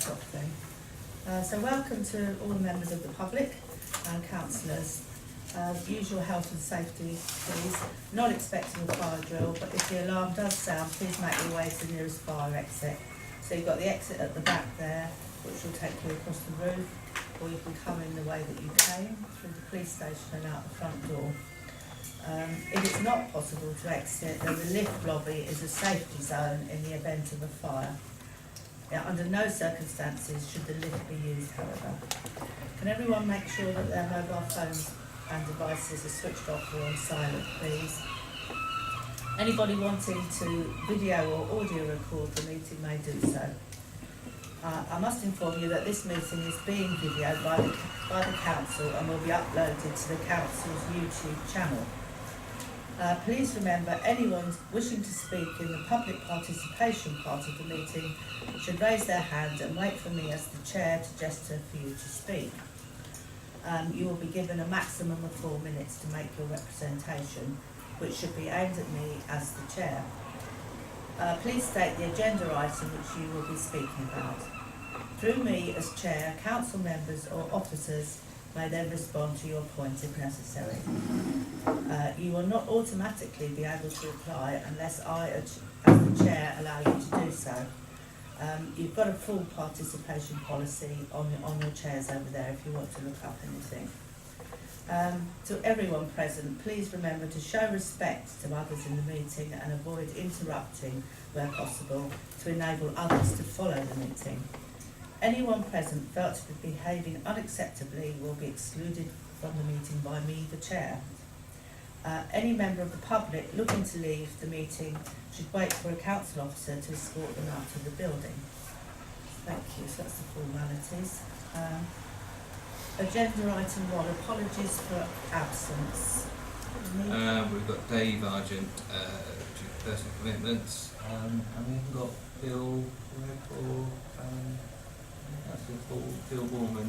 sort of thing. So welcome to all the members of the public and councillors. Usual health and safety, please. Not expecting a fire drill, but if the alarm does sound, please make your way to the nearest fire exit. So you've got the exit at the back there, which will take you across the roof, or you can come in the way that you came, through the police station and out the front door. If it's not possible to exit, then the lift lobby is a safety zone in the event of a fire. Under no circumstances should the lift be used, however. Can everyone make sure that their mobile phones and devices are switched off or on silent, please? Anybody wanting to video or audio record the meeting may do so. I must inform you that this meeting is being videoed by the council and will be uploaded to the council's YouTube channel. Please remember, anyone wishing to speak in the public participation part of the meeting should raise their hand and wait for me as the chair to gesture for you to speak. You will be given a maximum of 4 minutes to make your representation, which should be aimed at me as the chair. Please state the agenda item which you will be speaking about. Through me as chair, council members or officers may then respond to your point if necessary. You will not automatically be able to reply unless I, as the chair, allow you to do so. You've got a full participation policy on your chairs over there if you want to look up anything. To everyone present, please remember to show respect to others in the meeting and avoid interrupting where possible to enable others to follow the meeting. Anyone present felt to be behaving unacceptably will be excluded from the meeting by me, the chair. Any member of the public looking to leave the meeting should wait for a council officer to escort them out of the building. Thank you, so that's the formalities. Agenda item 1, apologies for absence. We've got Dave Argent due to personal commitments, and we haven't got Bill Webb or Bill Borman.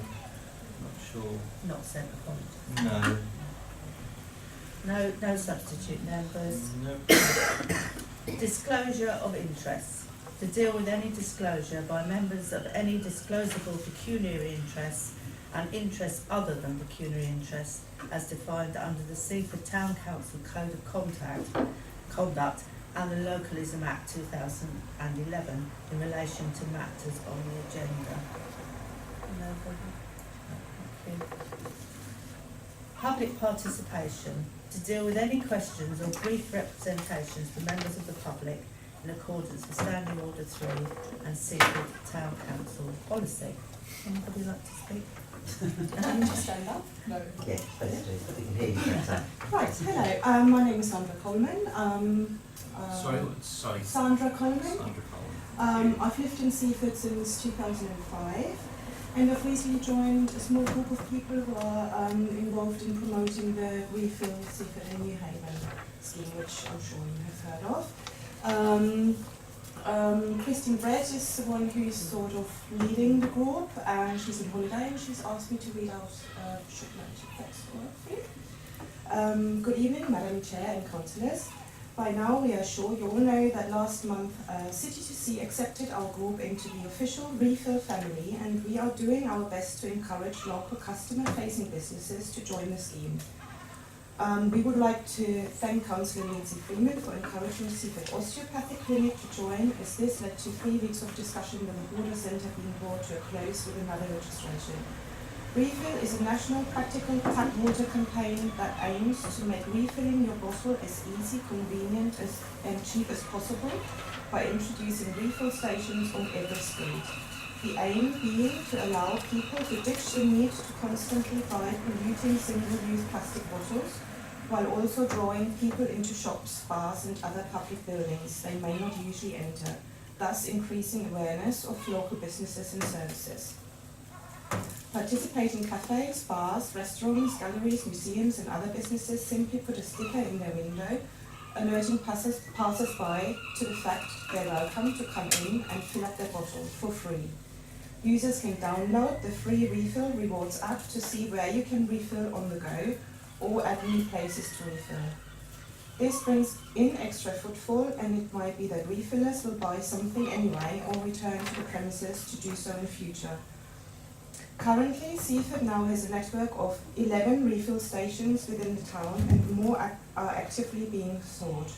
Not sure. Not sent apologies. No. No substitute members. No. Disclosure of interests. To deal with any disclosure by members of any disclosable pecuniary interests and interests other than pecuniary interests as defined under the Seaford Town Council Code of Conduct and the Localism Act 2011 in relation to matters on the agenda. Thank you. Public participation. To deal with any questions or brief representations for members of the public in accordance with Standing Order 3 and Seaford Town Council policy. Anybody like to speak? Can you just stand up? No. Yes, please do, so we can hear you better. Right, hello. My name is Sandra Coleman. Sorry. Sandra Coleman. Sandra Coleman. I've lived in Seaford since 2005, and I've recently joined a small group of people who are involved in promoting the Refill Seaford and New Haven scheme, which I'm sure you have heard of. Christine Brett is the one who's sort of leading the group, and she's on holiday, and she's asked me to read out a short note if that's all right for you. Good evening, Madam Chair and Councillors. By now we are sure you all know that last month City2C accepted our group into the official Refill family, and we are doing our best to encourage local customer-facing businesses to join the scheme. We would like to thank Councillor Lindsay Freeman for encouraging Seaford Osteopathic Clinic to join, as this led to 3 weeks of discussion with the Border Centre being brought to a close with another registration. Refill is a national practical tap water campaign that aims to make refilling your bottle as easy, convenient and cheap as possible by introducing refill stations on every street. The aim being to allow people to ditch the need to constantly buy polluting single-use plastic bottles, while also drawing people into shops, bars and other public buildings they may not usually enter, thus increasing awareness of local businesses and services. Participating cafes, bars, restaurants, galleries, museums and other businesses simply put a sticker in their window alerting passers-by to the fact they're welcome to come in and fill up their bottle for free. Users can download the free Refill Rewards app to see where you can refill on the go or at new places to refill. This brings in extra footfall, and it might be that refillers will buy something anyway or return to the premises to do so in the future. Currently, Seaford now has a network of 11 refill stations within the town, and more are actively being sought.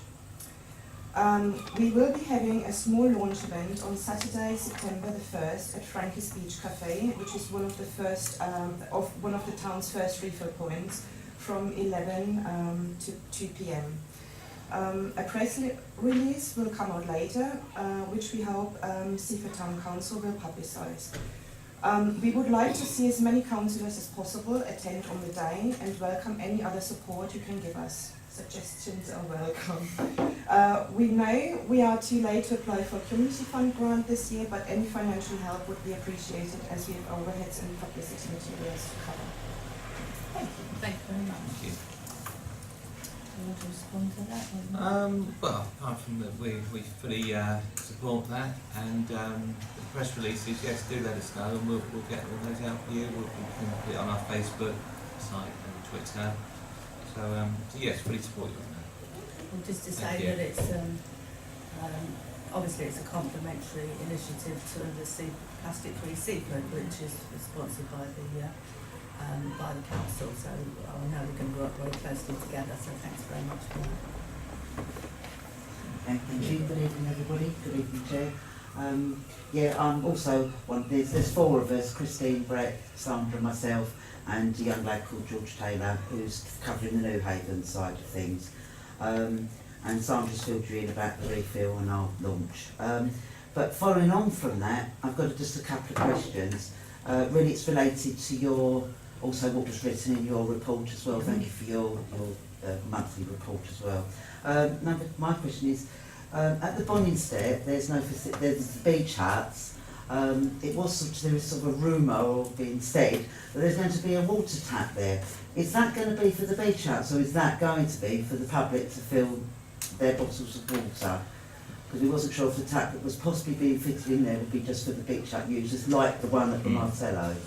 We will be having a small launch event on Saturday, September the 1st at Frankie's Beach Cafe, which is one of the town's first refill points, from 11 to 2 p.m. A press release will come out later, which we hope Seaford Town Council will publicise. We would like to see as many councillors as possible attend on the day and welcome any other support you can give us. Suggestions are welcome. We know we are too late to apply for a community fund grant this year, but any financial help would be appreciated as we have overheads and publicity materials to cover. Thank you. Thank you very much. Thank you. Do you want to respond to that? Or Well, apart from that, we fully support that, and the press releases, yes, do let us know, and we'll get all those out for you. We can put it on our Facebook site and Twitter. So yes, fully support you on that. Well, just to Thank say you. that it's obviously it's a complementary initiative to the Plastic Free Seaford, which is sponsored by the council. So I know we're going to work very closely together. So thanks very much for that. Thank you. Good evening, everybody. Good evening, Chair. I'm also one. There's four of us: Christine, Brett, Sandra, myself, and a young lad called George Taylor, who's covering the New Haven side of things. And Sandra's filled you in about the refill and our launch. But following on from that, I've got just a couple of questions. Really, it's related to also what was written in your report as well. Thank you for your monthly report as well. My question is, at the Bonningstead, there's the beach huts. There was sort of a rumour or being said that there's going to be a water tap there. Is that going to be for the beach huts, or is that going to be for the public to fill their bottles of water? Because we wasn't sure if the tap that was possibly being fitted in there would be just for the beach hut users, like the one at the Martello.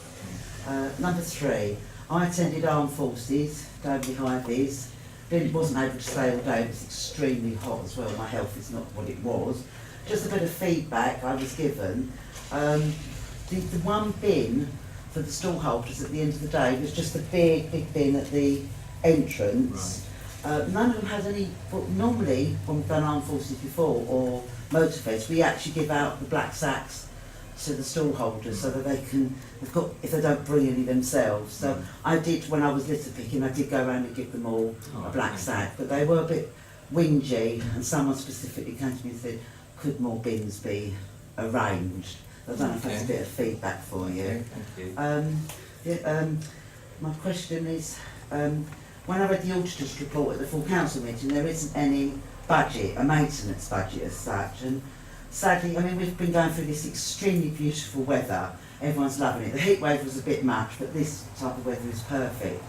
Number 3, I attended Armed Forces down behind this. Really wasn't able to stay all day, it was extremely hot as well, my health is not what it was. Just a bit of feedback I was given. The one bin for the stall holders at the end of the day was just a big bin at the entrance. Right. None of them had any, but normally when we've done Armed Forces before or Motorfest, we actually give out the black sacks to the stall holders so that if they don't bring any themselves. So I did, when I was litter picking, I did go around and give them all a black sack, but they were a bit whingy, and someone specifically came to me and said, could more bins be arranged? I don't know if that's a bit of feedback for you. Okay, thank you. My question is, when I read the auditor's report at the full council meeting, there isn't any budget, a maintenance budget as such, and sadly, I mean, we've been going through this extremely beautiful weather. Everyone's loving it. The heat wave was a bit much, but this type of weather is perfect.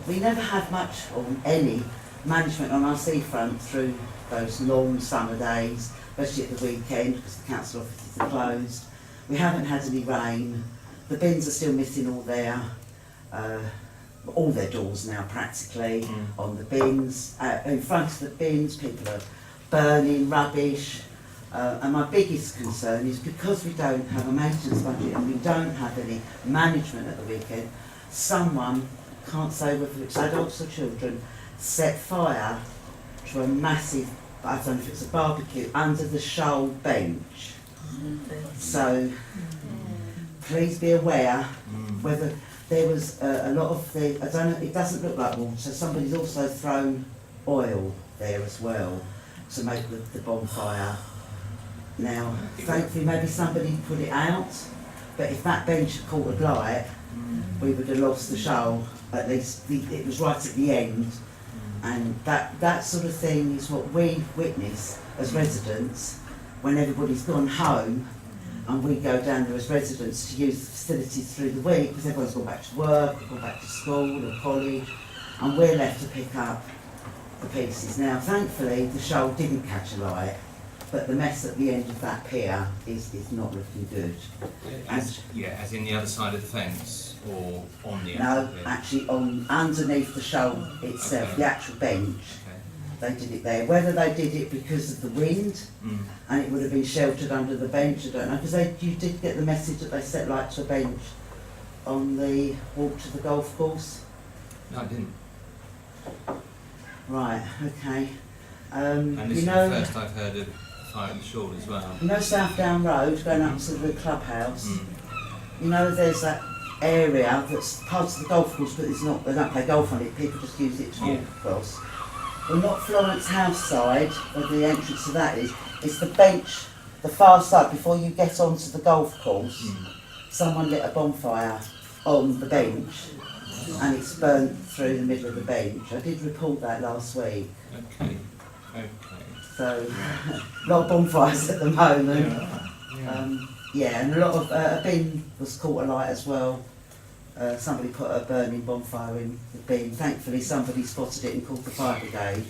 We never had much or any management on our seafront through those long summer days, especially at the weekend because the council offices are closed. We haven't had any rain. The bins are still missing all their doors now practically on the bins. In front of the bins, people are burning rubbish. And my biggest concern is because we don't have a maintenance budget and we don't have any management at the weekend, someone, can't say whether it's adults or children, set fire to a massive, I don't know if it's a barbecue, under the shoal bench. So please be aware whether there was a lot of I don't know, it doesn't look like water, somebody's also thrown oil there as well to make the bonfire. Now, thankfully maybe somebody put it out, but if that bench had caught a light, we would have lost the shoal, at least it was right at the end, and that sort of thing is what we witness as residents when everybody's gone home and we go down there as residents to use the facilities through the week because everyone's gone back to work, gone back to school or college, and we're left to pick up the pieces. Now, thankfully, the shoal didn't catch a light, but the mess at the end of that pier is not looking good. As in the other side of the fence, or on the No, actually underneath the shoal itself, the actual bench. Okay. they did it there. Whether they did it because of the wind and it would have been sheltered under the bench, I don't know. Because you did get the message that they set light to a bench on the walk to the golf course. No, I didn't. Right, okay. And this You is know, the first I've heard of fire in the Shaw as well. you know South Down Road going up to the clubhouse? Mm. You know there's that area that's part of the golf course, but it's not, they don't play golf on it, people just use it to walk across. Well, not Florence House side, where the entrance to that is, it's the bench, the far side, before you get onto the golf course. Someone lit a bonfire on the bench and it's burnt through the middle of the bench. I did report that last week. Okay. So, a lot of bonfires at the moment. Yeah. Yeah, and a lot of, a bin was caught alight as well. Somebody put a burning bonfire in the bin. Thankfully somebody spotted it and called the fire brigade.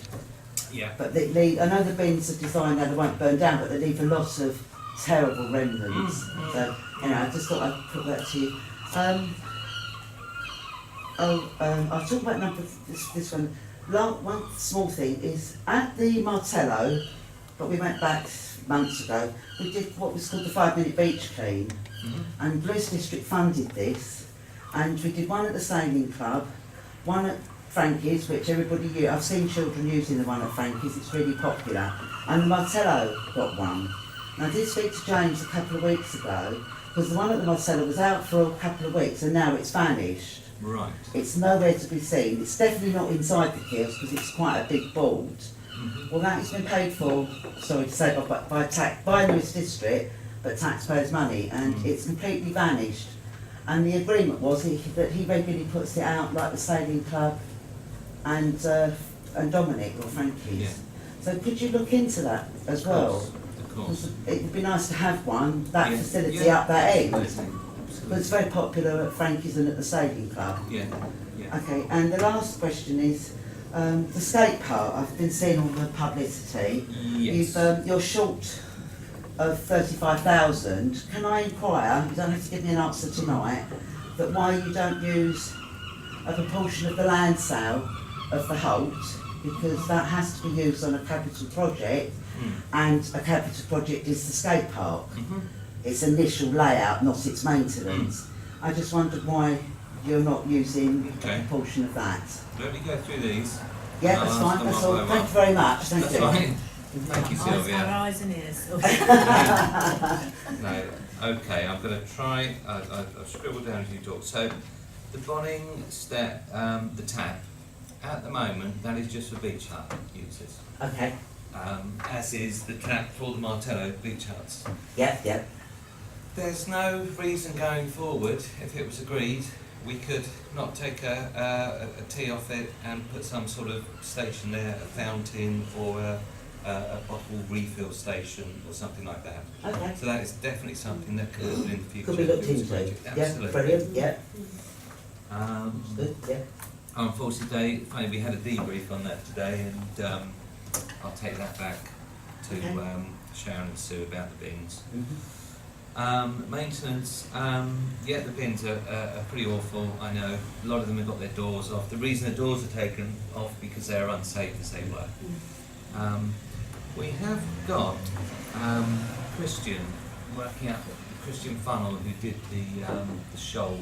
Yeah. But I know the bins are designed now they won't burn down, but they leave a lot of terrible remnants. So, anyway, I just thought I'd put that to you. I'll talk about this one. One small thing is, at the Martello, but we went back months ago, we did what was called the 5-minute beach clean, and Blues District funded this, and we did one at the Sailing Club, one at Frankie's, which everybody used. I've seen children using the one at Frankie's, it's really popular, and the Martello got one. And I did speak to James a couple of weeks ago, because the one at the Martello was out for a couple of weeks, and now it's vanished. Right. It's nowhere to be seen. It's definitely not inside the kiosk because it's quite a big board. Well, that has been paid for, sorry to say, by Lewis District, but taxpayers' money, and it's completely vanished. And the agreement was that he regularly puts it out, like the Sailing Club and Dominic or Frankie's. Yeah. So could you look into that as well? Of course. It would be nice to have one, that Yeah. facility Yeah. up that end. Absolutely. But it's very popular at Frankie's and at the Sailing Club. Yeah. Yeah. Okay, and the last question is, the skate park, I've been seeing all the publicity. Yes. You're short of 35,000. Can I inquire, you don't have to give me an answer tonight, but why you don't use a proportion of the land sale of the Holt, because that has to be used on a capital project, and a capital project is the skate park. Its initial layout, not its maintenance. I just wondered why you're not using Okay. a portion of that. Let me go through these. Yeah, I'll that's ask fine, them that's one all. by one. Thank you very much, thank That's you. fine. Thank you, Our Sylvia. eyes and ears. No, okay, I'm going to try. I've scribbled down as you talk. So, the Bonning step, the tap, at the moment, that is just for beach hut users. Okay, As is the tap for the Martello beach huts. yeah. There's no reason going forward, if it was agreed, we could not take a tee off it and put some sort of station there, a fountain or a bottle refill station or something like that. Okay. So that is definitely something that could happen in the future. Could be looked if it was into. agreed. Yeah, Absolutely. brilliant, yeah. Good, yeah. Unfortunately, funny, we had a debrief on that today, and I'll take that back to Okay. Sharon and Sue about the bins. Maintenance, yeah, the bins are pretty awful, I know. A lot of them have got their doors off. The reason the doors are taken off because they're unsafe as they were. We have got Christian working out, Christian Funnel, who did the show,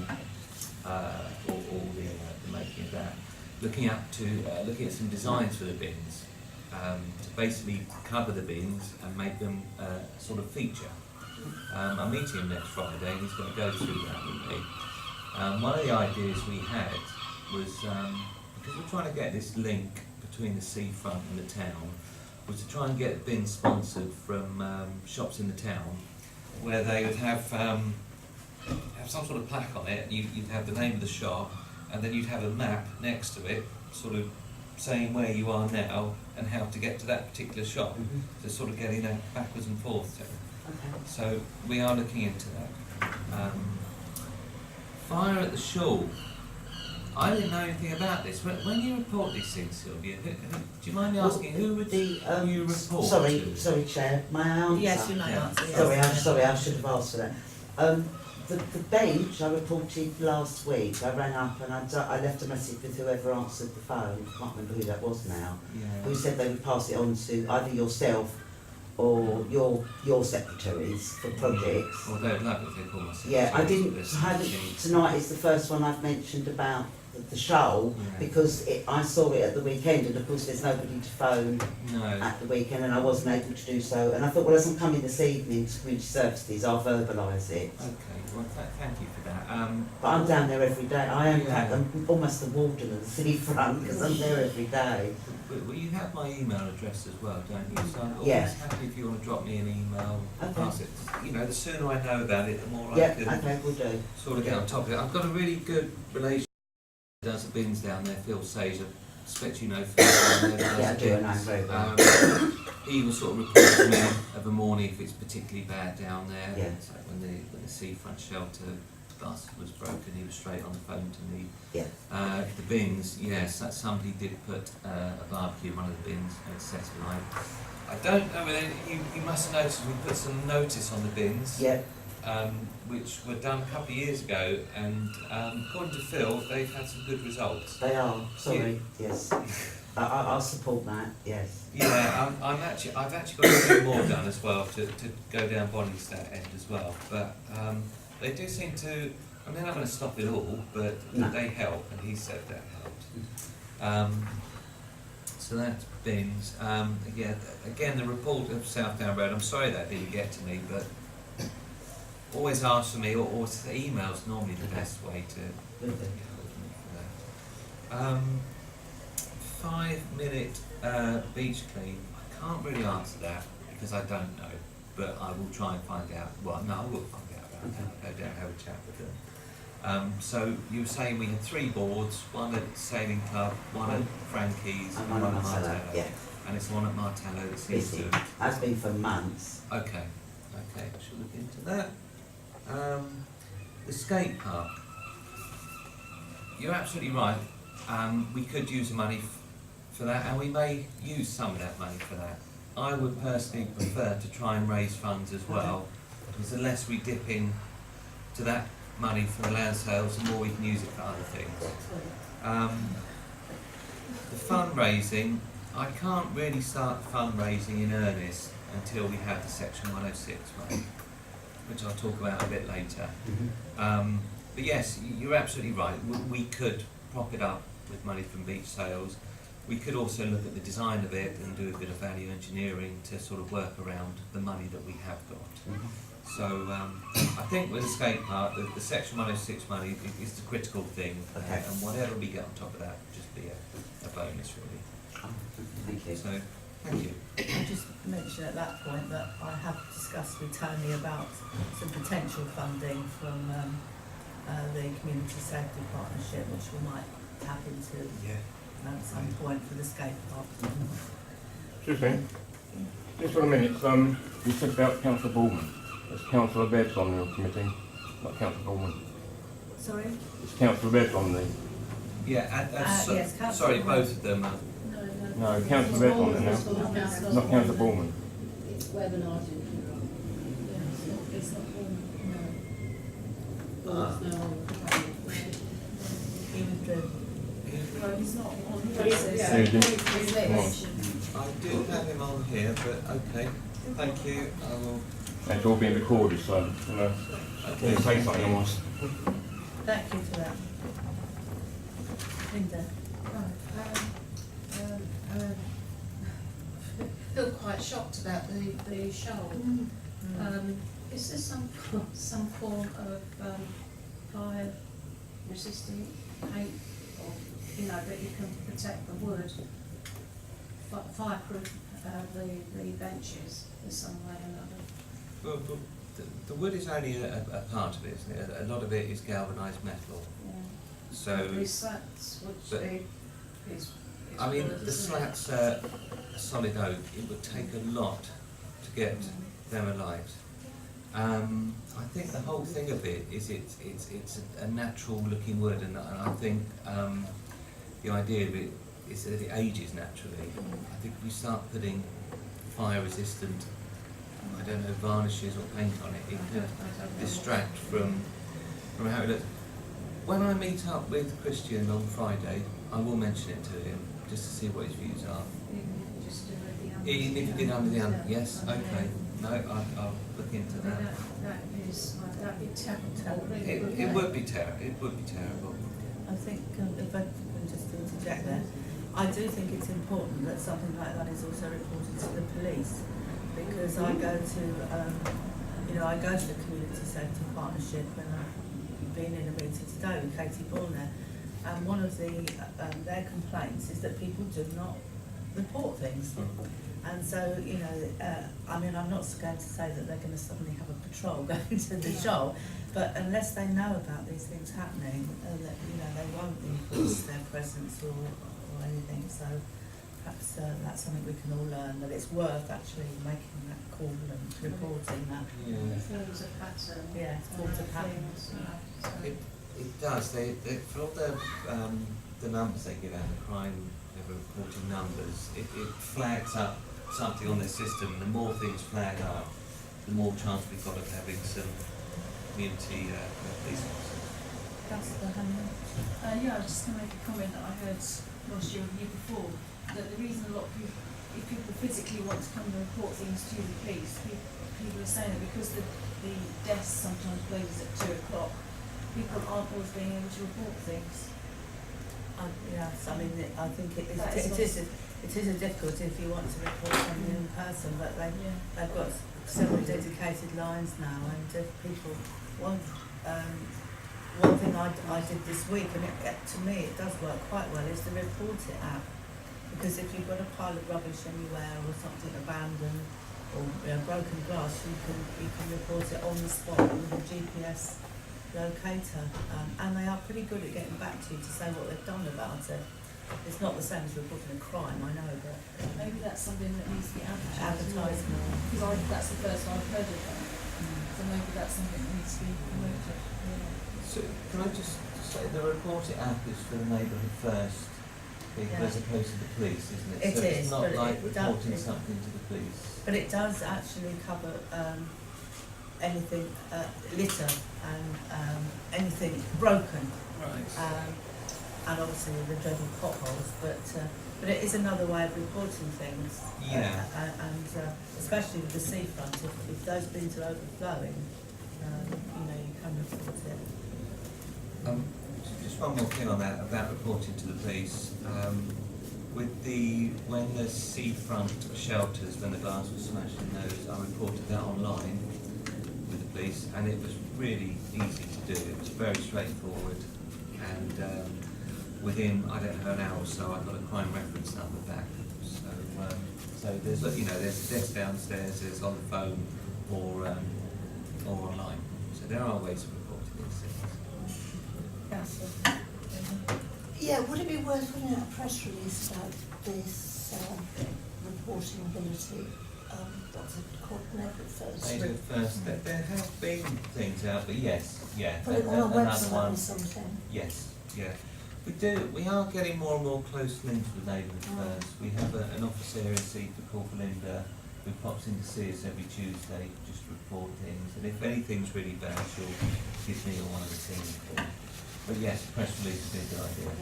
or the making of that, looking at some designs for the bins, to basically cover the bins and make them sort of feature. I'm meeting him next Friday and he's going to go through that with me. One of the ideas we had was, because we're trying to get this link between the seafront and the town, was to try and get bins sponsored from shops in the town, where they would have some sort of plaque on it. You'd have the name of the shop, and then you'd have a map next to it, sort of saying where you are now and how to get to that particular shop. So sort of getting that backwards and forth. Okay. So we are looking into that. Fire at the Shaw. I didn't know anything about this. When you report these things, Sylvia, do you mind me asking who would you report Sorry, to? sorry, Chair. May I answer? Yes, you may Yeah. answer. Yes. Sorry, I should have asked for that. the bench I reported last week. I rang up and I left a message with whoever answered the phone. I can't remember who that was now. Who Yeah. said they would pass it on to either yourself or your secretaries for projects. Well, they'd love it if they call myself. Yeah, I hadn't, tonight is the first one I've mentioned about the shoal, Yeah. because I saw it at the weekend, and of course there's nobody to phone No. at the weekend, and I wasn't able to do so, and I thought, well, as I'm coming this evening to community services, I'll verbalise it. Okay, well, thank you for that. But I'm down there every day. I am Yeah. I'm almost the warden of the city front, because I'm there every day. Well, you have my email address as well, don't you? So I'm always Yeah. happy if you want to drop me an email, Okay. pass it. You know, the sooner I know about it, the more I Yeah, can okay, we'll do. sort of get on top of it. I've got a really good relationship with does the bins down there, Phil Sage. I expect you know Phil down there. That Yeah, I does do, the and I'm bins. very well. He will sort of report to me of a morning if it's particularly bad down there. Yeah. So when the seafront shelter bus was broken, he was straight on the phone to me. Yeah. The bins, yes, that somebody did put a barbecue in one of the bins at Cessline. I don't know whether you must have noticed we put some notice on the bins, Yeah, which were done a couple of years ago, and according to Phil, they've had some good results. they are. Sorry, yes. I'll support that, yes. Yeah, I've actually got a few more done as well to go down Bonningstat end as well, but they do seem to. I mean, they're not going to stop it all, but No. they help, and he said that helped. So that's bins. Yeah, again, the report of Southdown Road. I'm sorry that didn't get to me, but always ask for me, or email's normally the best way to Will do. get hold of me for that. 5-minute beach clean. I can't really answer that because I don't know, but I will try and find out. Well, no, I will find out about that. I'll go down and have a chat with them. So you were saying we had 3 boards, one at Sailing Club, one at Frankie's, And one at Martello, yeah. And it's one at Martello that seems Busy. to. That's been for months. Okay, I shall look into that. The skate park. You're absolutely right. We could use the money for that, and we may use some of that money for that. I would personally prefer to try and raise funds as well, because the less we dip in to that money for the land sales, the more we can use it for other things. The fundraising, I can't really start fundraising in earnest until we have the Section 106 money, which I'll talk about a bit later. But yes, you're absolutely right. We could prop it up with money from beach sales. We could also look at the design of it and do a bit of value engineering to sort of work around the money that we have got. So I think with the skate park, the Section 106 money is the critical thing, Okay. and whatever we get on top of that would just be a bonus, really. Thank you. So, thank you. I'll just mention at that point that I have discussed with Tony about some potential funding from the Community Safety Partnership, which we might tap into Yeah. at some point for the skate park. Excuse me. Just for a minute, you said about Councillor Baldwin. Is Councillor Bebbs on your committee? Not Councillor Baldwin. Sorry? Is Councillor Bebbs on the... Yeah, Yes, Councillor sorry, Baldwin. both of them are. No, Councillor Bebbs on there now. Not Councillor Baldwin. It's webinars. It's not He withdrew. Well, he's not on the Yeah, you do. Come on. I do have him on here, but okay. Thank you. I will. It's all being recorded, so, you know, Okay. say something else. Thank you for that. Linda? I feel quite shocked about the shoal. Is there some form of fire resisting paint, or you know, that you can protect the wood, fireproof the benches in some way or another? Well, the wood is only a part of it, isn't it? A lot of it is galvanised metal. Yeah. So, These slats but- would be. I mean, the slats are solid oak. It would take a lot to get them alight. I think the whole thing of it is it's a natural looking wood, and I think the idea of it is that it ages naturally. I think we start putting fire resistant I don't know, varnishes or paint on it, it could distract from how it looks. When I meet up with Christian on Friday, I will mention it to him just to see what his views are. Even if you did under the under, yes, okay. No, I'll look into that. That'd be terrible. It would be terrible. It would be terrible. I think, if I can just interject there, I do think it's important that something like that is also reported to the police, because I go to, I go to the Community Safety Partnership, and I've been in a meeting today with Katie Borner, and one of their complaints is that people do not report things. And so, I'm not going to say that they're going to suddenly have a patrol going to the show, but unless they know about these things happening, they won't enforce their presence or anything. So perhaps that's something we can all learn, that it's worth actually making that call and reporting that. Yeah. It forms a pattern. Yeah, it forms a pattern. It does. They for all the numbers they give out, the crime reporting numbers, it flags up something on their system. The more things flag up, the more chance we've got of having some community police officers. Councillor Hanlon? I was just going to make a comment that I heard last year or the year before, that the reason a lot of people, if people physically want to come and report things to the police, people are saying that because the desk sometimes closes at 2 o'clock, people aren't always being able to report things. Yes, I think it is a difficulty if you want to report something in person, but they've got several dedicated lines now, and if people want, one thing I did this week, and to me it does work quite well, is the Report It app, because if you've got a pile of rubbish anywhere or something abandoned or broken glass, you can report it on the spot with a GPS locator, and they are pretty good at getting back to you to say what they've done about it. It's not the same as reporting a crime, I know, but Maybe that's something that needs to be advertised advertisement. because that's the first I've heard of that. So maybe that's something that needs to be promoted. So can I just say the Report It app is for the neighbourhood first people as opposed to the police, isn't it? It so is, it's not but like it reporting does- something to the police. But it does actually cover anything, litter and anything broken, Right. and obviously the dreaded potholes, but it is another way of reporting things. Yeah. And especially with the seafront, if those bins are overflowing, you can report it. Just one more thing on that about reporting to the police. When the seafront shelters, when the glass was smashed in those, I reported that online with the police, and it was really easy to do. It was very straightforward, and within an hour or so, I got a crime reference number back. So there's there's a desk downstairs, there's on the phone or online. So there are ways of reporting these things. Councillor? Yeah, would it be worth putting out a press release about this reporting ability? What's it called? Neighbourhood First. Neighbourhood First, there have been things out, but yes, yeah. Put it on a another website one. or something. Yes, yeah. We are getting more and more close linked with Neighbourhood First. We have an officer here in Seaford called Belinda who pops in to see us every Tuesday just to report things. And if anything's really bad, she'll give me or one of the team a call. But yes, press release would be a good idea.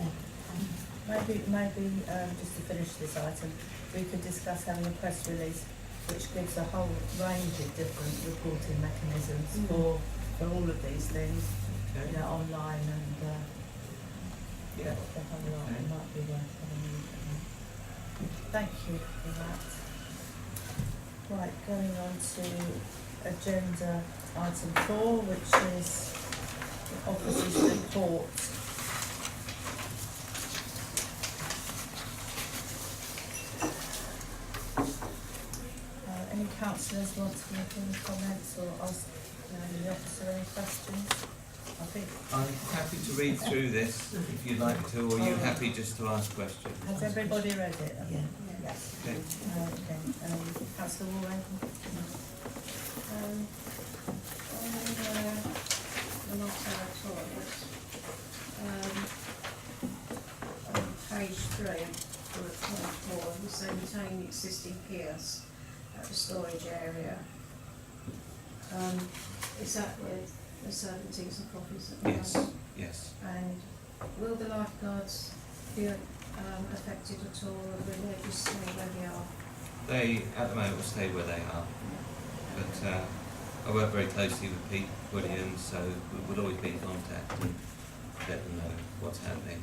Maybe just to finish this item, we could discuss having a press release which gives a whole range of different reporting mechanisms for all of these things, Okay. online and Yeah. the whole lot. It might be worth having a look at that. Thank you for that. Right, going on to agenda item 4, which is the officer's report. Any councillors want to make any comments or ask the officer any questions? I think, I'm happy to read through this if you'd like me to, or are you happy just to ask questions? has everybody read it? Yeah. Yes. Okay. Okay, councillor Warren? The not toilets. On page 3, bullet point 4, we say retain existing kiosk at the storage area Is that where they're serving teas and coffees at the Yes, moment? yes. And will the lifeguards be affected at all, or will they just stay where they are? They, at the moment, will stay where they are. But I work very closely with Pete Williams, so we would always be in contact and let them know what's happening.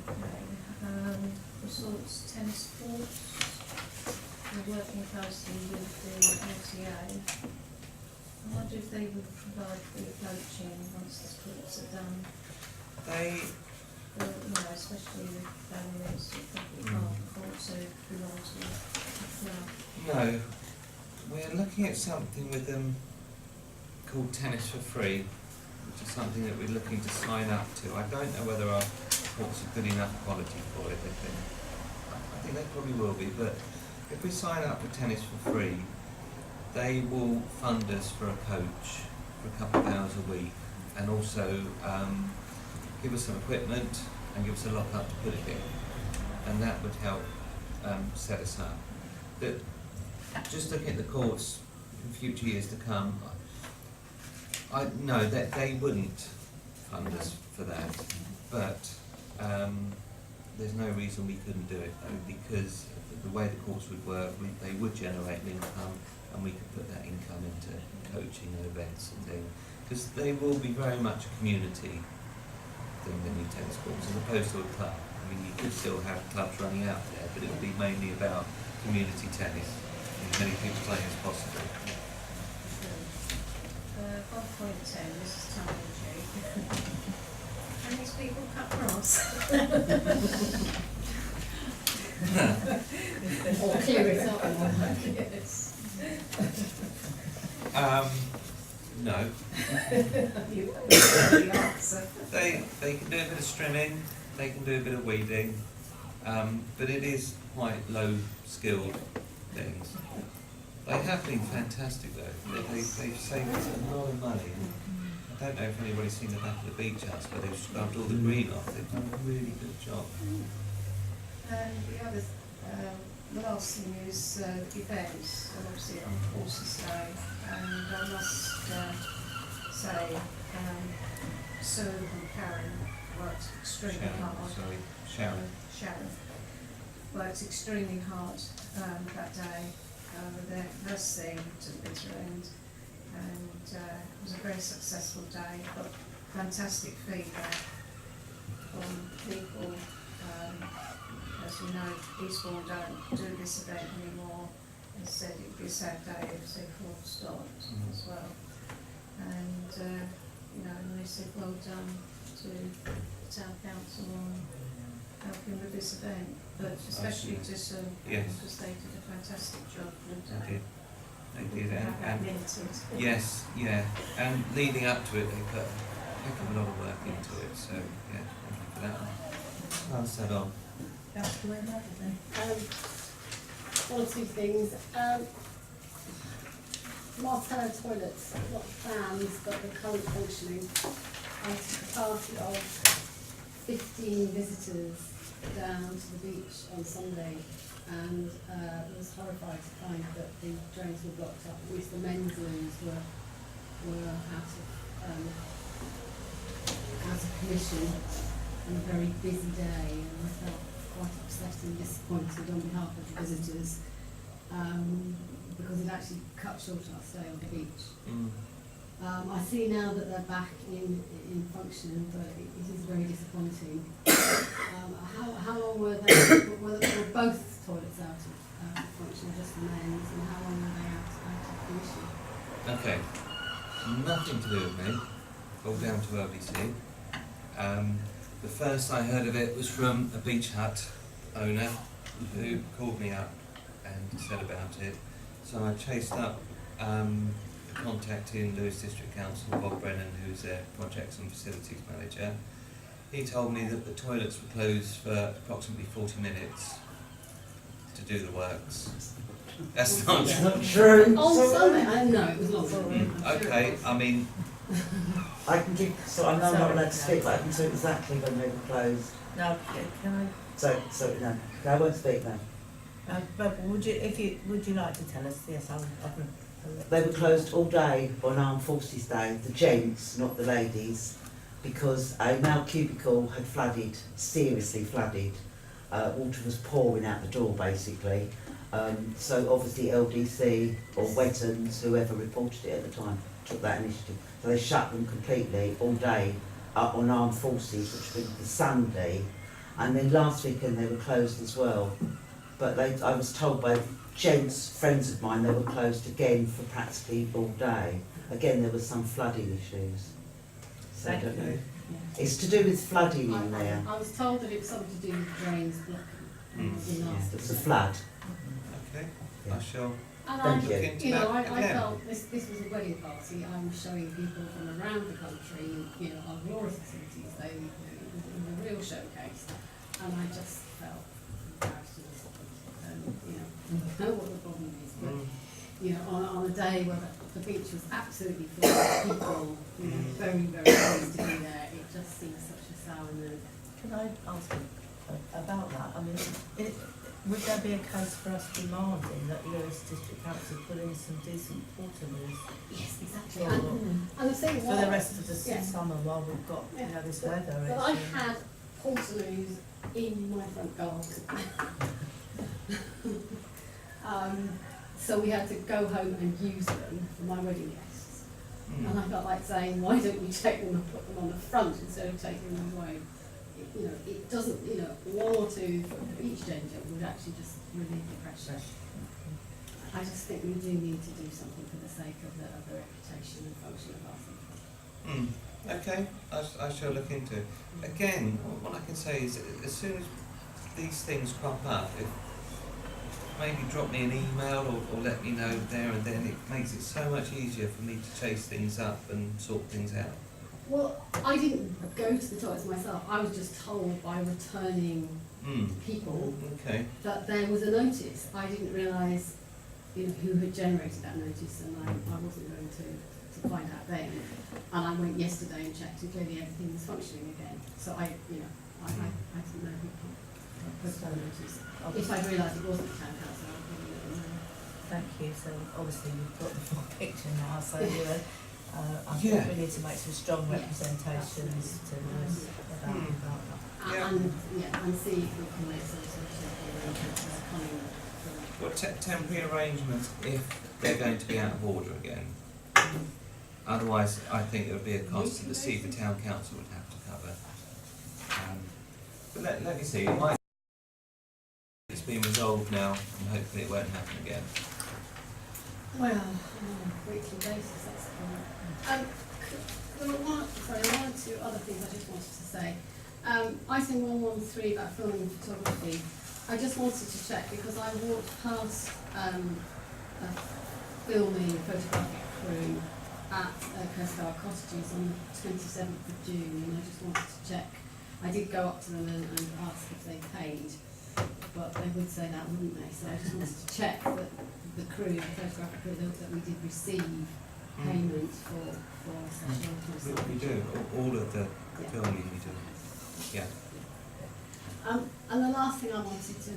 Okay. Resorts, tennis courts, we're working closely with the LTA. I wonder if they would provide the coaching once the courts are done. They, You know, especially with families who probably can't afford to belong to a club. no, we're looking at something with them called Tennis for Free, which is something that we're looking to sign up to. I don't know whether our courts are good enough quality for it. I think they probably will be, but if we sign up for Tennis for Free, they will fund us for a coach for a couple of hours a week, and also give us some equipment and give us a lock-up to put it in, and that would help set us up. But just looking at the courts in future years to come, I know that they wouldn't fund us for that, but there's no reason we couldn't do it though, because the way the course would work, they would generate an income, and we could put that income into coaching and events and things, because they will be very much a community than the new tennis courts, as opposed to a club. I mean, you could still have clubs running out there, but it would be mainly about community tennis, and as many people playing as possible. 1.10, this is tongue in cheek. Can these people cut grass? Or clear it up. Yes. No. You know the answer. They can do a bit of strimming, they can do a bit of weeding, but it is quite low skilled things. They have been fantastic though. They've saved us a lot of money. I don't know if anybody's seen the back of the beach house, but they've scrubbed all the green off. They've done a really good job. And the other, the last thing is events, and obviously on Horses Day, and I must say, Sue and Karen worked extremely hard. Sharon worked extremely hard that day. Their first thing to the bitter end, and it was a very successful day. Got fantastic feedback from people. As you know, Eastbourne don't do this event anymore. They said it would be a sad day if they all stopped as well. And you know, and they said well done to the town council on helping with this event, but especially to Sue, because they did a fantastic job. They did, and limited. yes, yeah, and leading up to it, they put a heck of a lot of work into it. So yeah, thank you for that. Pass that on. One or two things. Martello toilets, not plans, but the current functioning. I took a party of 15 visitors down to the beach on Sunday, and was horrified to find that the drains were blocked up. At least the men's rooms were out of commission on a very busy day, and I felt quite upset and disappointed on behalf of the visitors, because it actually cut short our stay on the beach. I see now that they're back in function, but it is very disappointing. How long were were both toilets out of function, just the men's, and how long were they out of commission? Okay, nothing to do with me. All down to OBC. The first I heard of it was from a beach hut owner who called me up and said about it. So I chased up contacting Lewes District Council, Bob Brennan, who's their projects and facilities manager. He told me that the toilets were closed for approximately 40 minutes to do the works. That's not true. On Sunday? I know, it was not Sunday. okay. I mean, I can give, so I know I'm not allowed to speak, but I can tell exactly when they were closed. No, can So no, I won't speak now. I? But would you like to tell us? Yes, I can They were closed all day on Armed Forces Day, the gents, not the ladies, because a male cubicle had flooded, seriously flooded. Water was pouring out the door, basically. So obviously LDC or Wettons, whoever reported it at the time, took that initiative. So they shut them completely all day on Armed Forces, which was the Sunday. And then last weekend they were closed as well. But I was told by gents, friends of mine, they were closed again for practically all day. Again, there was some flooding issues. So I don't know. It's to do with flooding in there. I was told that it was something to do with drains blocking. Yeah, it was a flood. Okay, Yeah. I shall And Thank look you. into you know, that I again. felt this was a wedding party. I was showing people from around the country, you know, our glorious facilities. They were a real showcase, and I just felt embarrassed to this point. You know what the problem is, but you know, on a day where the beach was absolutely full of people, you know, very pleased to be there, it just seems such a sour note. Can I ask about that? I mean, would there be a case for us demanding that Lewis District Council put in some decent water meters Yes, exactly. for, And the thing for the rest of the yeah. summer while we've got you know, this weather? But I had portaloos in my front garden. So we had to go home and use them for my wedding guests. And I felt like saying, why don't you take them and put them on the front instead of taking them away? You know, it doesn't, you know, one or two for each gender would actually just relieve the pressure. I just think we do need to do something for the sake of the reputation and function of our centre. Okay, I shall look into it. Again, what I can say is, as soon as these things crop up, if maybe drop me an email or let me know there and then, it makes it so much easier for me to chase things up and sort things out. Well, I didn't go to the toilets myself. I was just told by returning people Okay. that there was a notice. I didn't realise, you know, who had generated that notice, and I wasn't going to find out then. And I went yesterday and checked, and clearly everything was functioning again. So I didn't know who put that notice. If I'd realised it wasn't the town council, I probably would have known. Thank you. So obviously you've got the full picture now. So I think Yeah. we need to make some strong representations to Lewis about that. And see if we can make some sort of coming. Well, temporary arrangements if they're going to be out of order again. Otherwise, I think it would be a cost that the Seaford Town Council would have to cover. But let me see. It might. It's been resolved now, and hopefully it won't happen again. Well, on a weekly basis, that's the problem. There were one or two other things I just wanted to say. Item 113 about filming and photography. I just wanted to check because I walked past a filming photographic crew at Kerstar Cottages on the 27th of June, and I just wanted to check. I did go up to them and ask if they paid, but they would say that, wouldn't they? So I just wanted to check that the crew, the photographic crew, that we did receive payment for such items. We do. All of the filming we do. Yeah. And the last thing I wanted to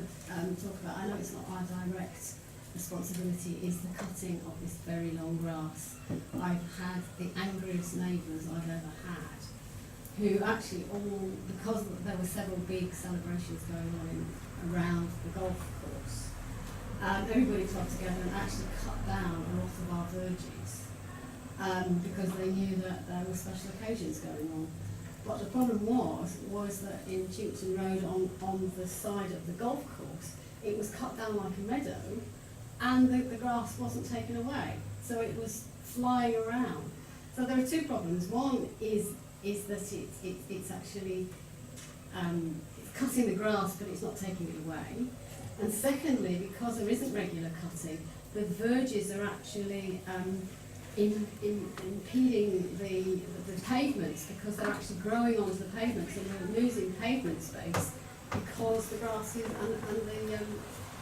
talk about, I know it's not our direct responsibility, is the cutting of this very long grass. I've had the angriest neighbours I've ever had, who actually all, because there were several big celebrations going on around the golf course, everybody got together and actually cut down a lot of our verges because they knew that there were special occasions going on. But the problem was that in Chimpton Road on the side of the golf course, it was cut down like a meadow, and the grass wasn't taken away, so it was flying around. So there are two problems. One is that it's actually it's cutting the grass, but it's not taking it away. And secondly, because there isn't regular cutting, the verges are actually impeding the pavements, because they're actually growing onto the pavements, and we're losing pavement space because the grass is and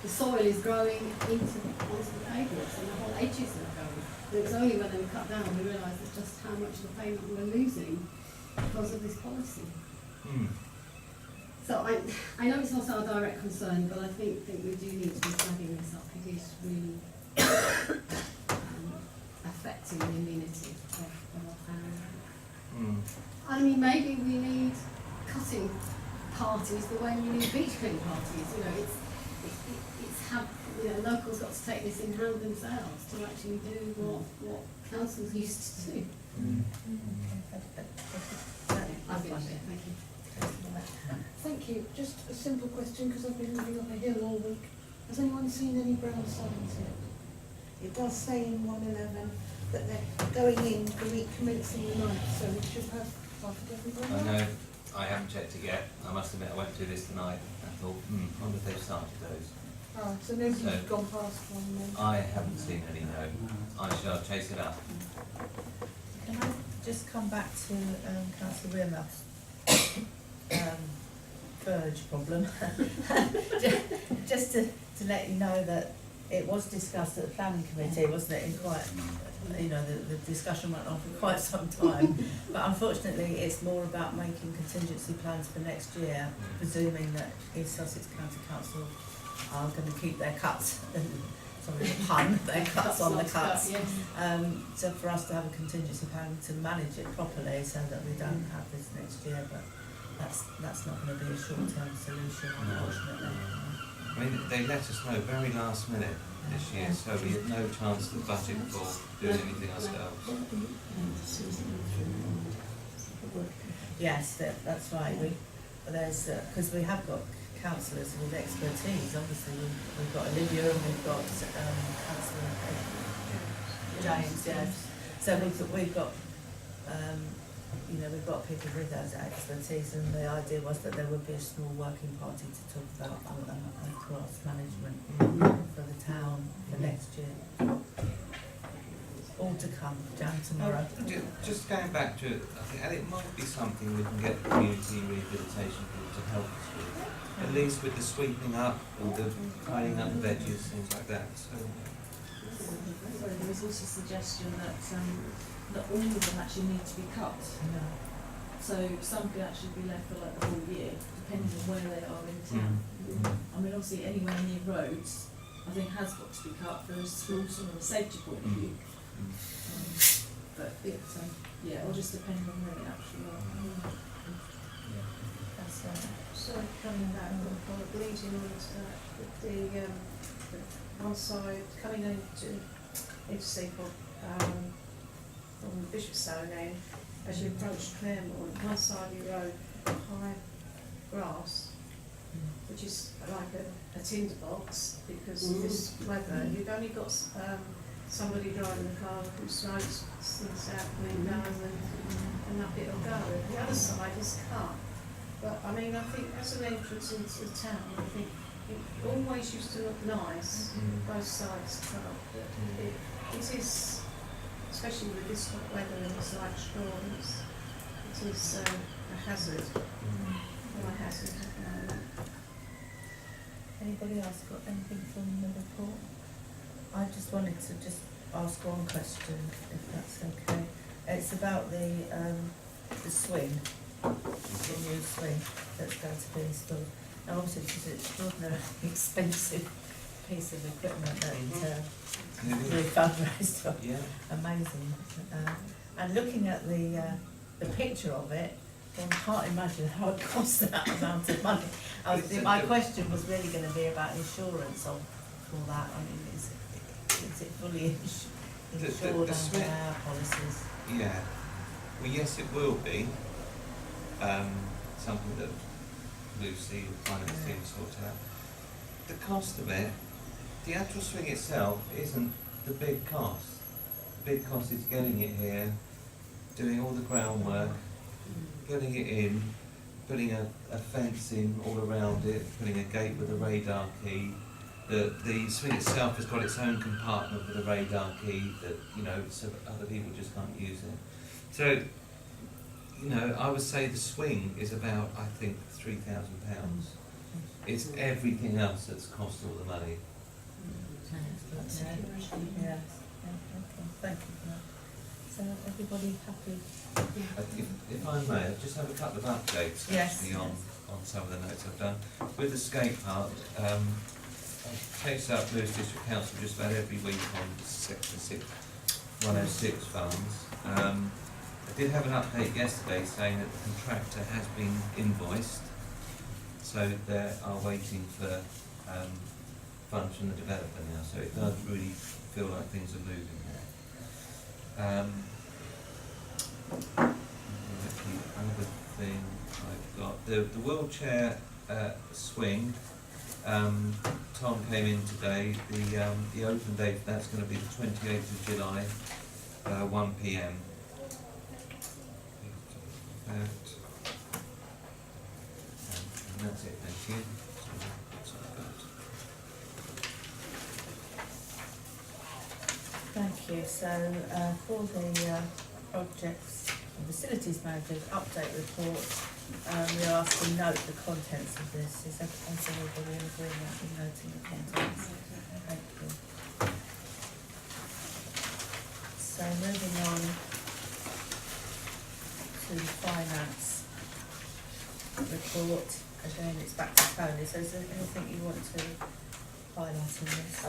the soil is growing onto the pavements, and the whole edges are going. And it was only when they were cut down we realised just how much of the pavement we were losing because of this policy. So I know it's not our direct concern, but I think we do need to be flagging this up. It is really affecting the amenity of our town. Mm. I mean, maybe we need cutting parties the way we need beach clean parties. You know, it's how, you know, locals got to take this in hand themselves to actually do what councils used to do. Mm. I've been there, thank you. Thank you. Just a simple question, because I've been living up a hill all week. Has anyone seen any brown signs yet? It does say in 111 that they're going in the week commencing the 9th, so we should have after everyone. I know, I haven't checked it yet. I must admit, I went through this tonight and thought, I wonder if they've started those. Oh, so nobody's So- gone past one then? I haven't seen any, no. I shall chase it up. Can I just come back to Councillor Rimmer's verge problem? Just to let you know that it was discussed at the planning committee, wasn't it, in quite, you know, the discussion went on for quite some time. But unfortunately, it's more about making contingency plans for next year, presuming that East Sussex County Council are going to keep their cuts, sorry the pun, their cuts on the cuts. Yes. So for us to have a contingency plan to manage it properly so that we don't have this next year, but that's not going to be a short-term solution, unfortunately. I mean, they let us know very last minute this year, so we had no chance to budget for doing anything ourselves. Yes, that's right. There's because we have got councillors with expertise. Obviously, we've got Olivia and we've got Councillor James. Yes, so we've got you know, we've got people with those expertise, and the idea was that there would be a small working party to talk about cross management for the town for next year. All to come, Jan, tomorrow. Just going back to it, I think, and it might be something we can get the community rehabilitation group to help us with. At least with the sweeping up or the tidying up the veggies, things like that. So, Sorry, there was also a suggestion that all of them actually need to be cut. So some could actually be left for like the whole year, depending on where they are in town. I mean, obviously anywhere near roads, I think has got to be cut from sort of a safety point of view. But yeah, it'll just depend on where they actually are. That's So coming back on the bleeding on the one side coming into Seaport from Bishopstone end, as you approach Claremont, one side of your road, high grass, which is like a tinder box because of this weather. You've only got somebody driving the car who smokes things out the window and up it'll go. The other side is cut. But I mean, I think as an entrance into the town, I think it always used to look nice, both sides cut. But it is, especially with this hot weather and it's like storms, it is a hazard. Or a hazard. Anybody else got anything from the report? I just wanted to just ask one question, if that's okay. It's about the swing, the new swing that's going to be installed. Now obviously this is an extraordinarily expensive piece of equipment that we fundraised for. yeah. Amazing. And looking at the picture of it, one can't imagine how it costs that amount of money. My question was really going to be about insurance for that. I mean, is it fully insured under our policies? Yeah. Well, yes, it will be. Something that Lucy, the finance team, sorts out. The cost of it, the actual swing itself isn't the big cost. The big cost is getting it here, doing all the groundwork, getting it in, putting a fence in all around it, putting a gate with a radar key. The swing itself has got its own compartment with a radar key that, you know, so other people just can't use it. So, you know, I would say the swing is about, I think, £3,000. It's everything else that's cost all the money. Yes. Okay. Thank you for that. So everybody happy? If I may, I'll just have a couple of updates Yes. actually on some of the notes I've done. With the skate park, I chase up Lewes District Council just about every week on Section 6 106 funds. I did have an update yesterday saying that the contractor has been invoiced, so they are waiting for funds from the developer now, so it does really feel like things are moving there. The other thing I've got, the wheelchair swing, Tom came in today, the open date for that's going to be the 28th of July, 1 p.m. And that's it, thank you. So that's all I've got. Thank you. So for the projects and facilities manager's update report, we are asked to note the contents of this. Is everybody in agreement with noting the contents? Thank you. So moving on to the finance report. Again, it's back to Tony. So is there anything you want to highlight in this?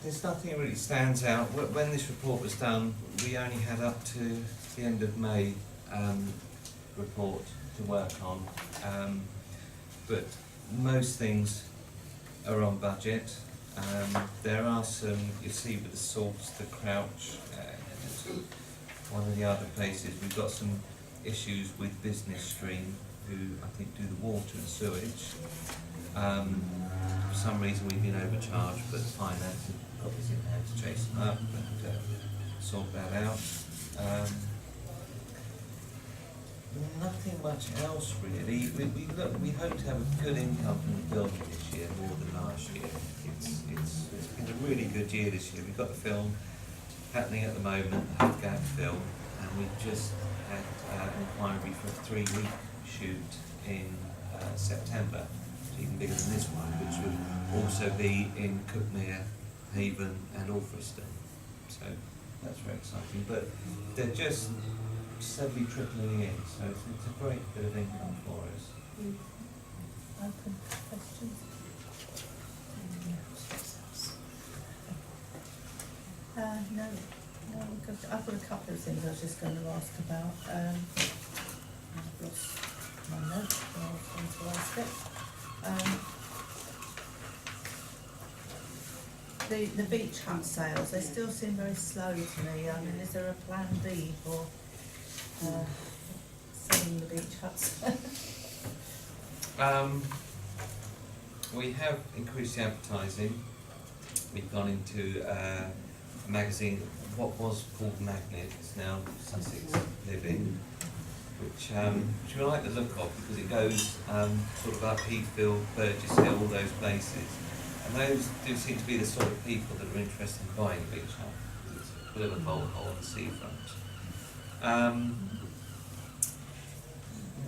There's nothing really stands out. When this report was done, we only had up to the end of May report to work on, but most things are on budget. There are some, you see with the salts, the Crouch, one of the other places, we've got some issues with Business Stream, who I think do the water and sewage. For some reason we've been overcharged, but finance obviously had to chase them up and sort that out. Nothing much else really. We hope to have a good income from the building this year, more than last year. It's been a really good year this year. We've got the film happening at the moment, the Hubgap film, and we've just had an inquiry for a 3-week shoot in September, even bigger than this one, which will also be in Cookmere, Haven and Alfriston. So that's very exciting. But they're just steadily trickling in, so it's a great bit of income for us. Open questions? No, I've got a couple of things I was just going to ask about. I've lost my notes, but I was going to ask it. The beach hut sales, they still seem very slow to me. I mean, is there a plan B for selling the beach huts? We have increased the advertising. We've gone into a magazine, what was called Magnet, is now Sussex Living, which we like the look of because it goes sort of up Heathfield, Burgess Hill, all those places. And those do seem to be the sort of people that are interested in buying a beach hut. It's a bit of a bowl hole on the seafront.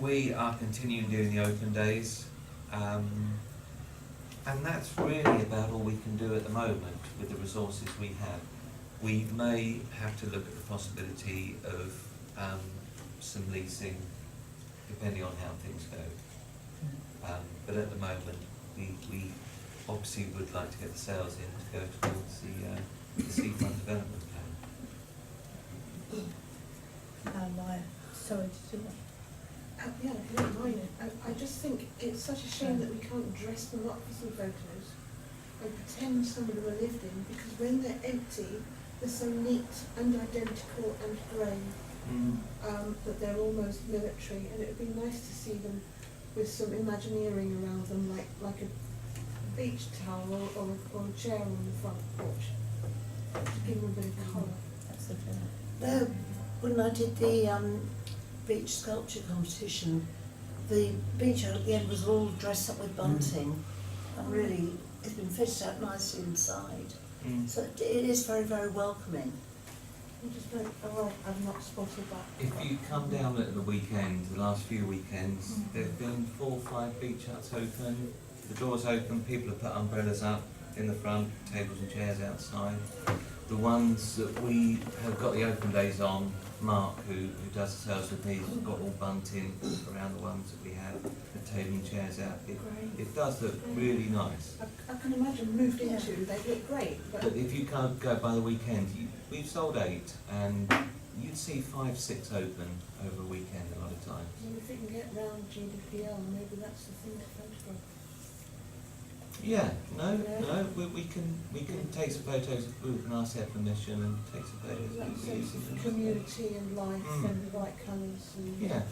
We are continuing doing the open days, and that's really about all we can do at the moment with the resources we have. We may have to look at the possibility of some leasing, depending on how things go. But at the moment, we obviously would like to get the sales in to go towards the seafront development plan. Sorry, did you want? Yeah, if you don't mind it. I just think it's such a shame that we can't dress them up for some photos and pretend some of them are lived in, because when they're empty, they're so neat and identical and grey that they're almost military, and it would be nice to see them with some imagineering around them, like a beach towel or a chair on the front porch, to give them a bit of colour. That's okay. No, when I did the beach sculpture competition, the beach at the end was all dressed up with bunting, and really it's been fitted out nicely inside. So it is very, very welcoming. I've not spotted that. If you come down at the weekend, the last few weekends, there have been 4 or 5 beach huts open, the doors open, people have put umbrellas up, in the front, tables and chairs outside. The ones that we have got the open days on, Mark, who does the sales with me, has got all bunting around the ones that we have, the table and chairs out. It does look really nice. I can imagine moved into, they look great, but But if you can't go by the weekend, we've sold 8, and you'd see 5, 6 open over a weekend a lot of times. if we can get round GDPR, maybe that's the thing to photograph. Yeah, no, we can take some photos if we can ask their permission and take some photos. That of sense using them. of community and life Mm. and the right colours and... Yeah,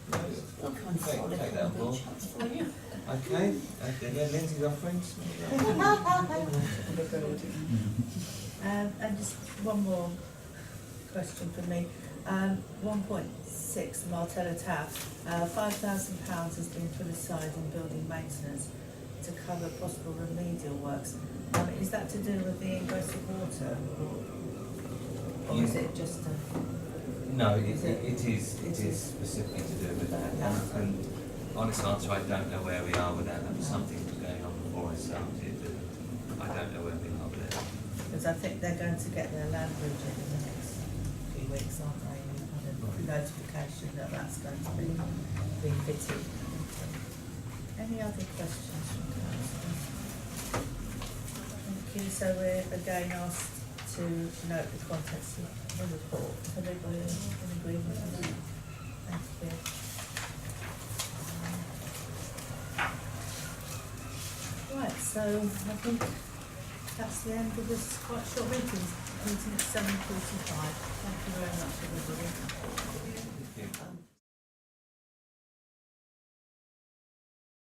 no, I'll come and take solid that on on the board. beach house for you. Okay, yeah, Lindsay's offerings. And just one more question for me. 1.6 Martello Tower, £5,000 has been put aside in building maintenance to cover possible remedial works. Is that to do with the ingress of water, or is it just a... No, it is specifically to do with that. And honest answer, I don't know where we are with that. That was something that was going on before I started, and I don't know where we are with it. Because I think they're going to get their land bridge in the next few weeks, aren't they? And had a notification that that's going to be fitted. Any other questions from councillors? Thank you. So we're again asked to note the contents of the report. Is everybody in agreement with that? Thank you. Right, so I think that's the end of this quite short meeting at 7:45. Thank you very much, everybody.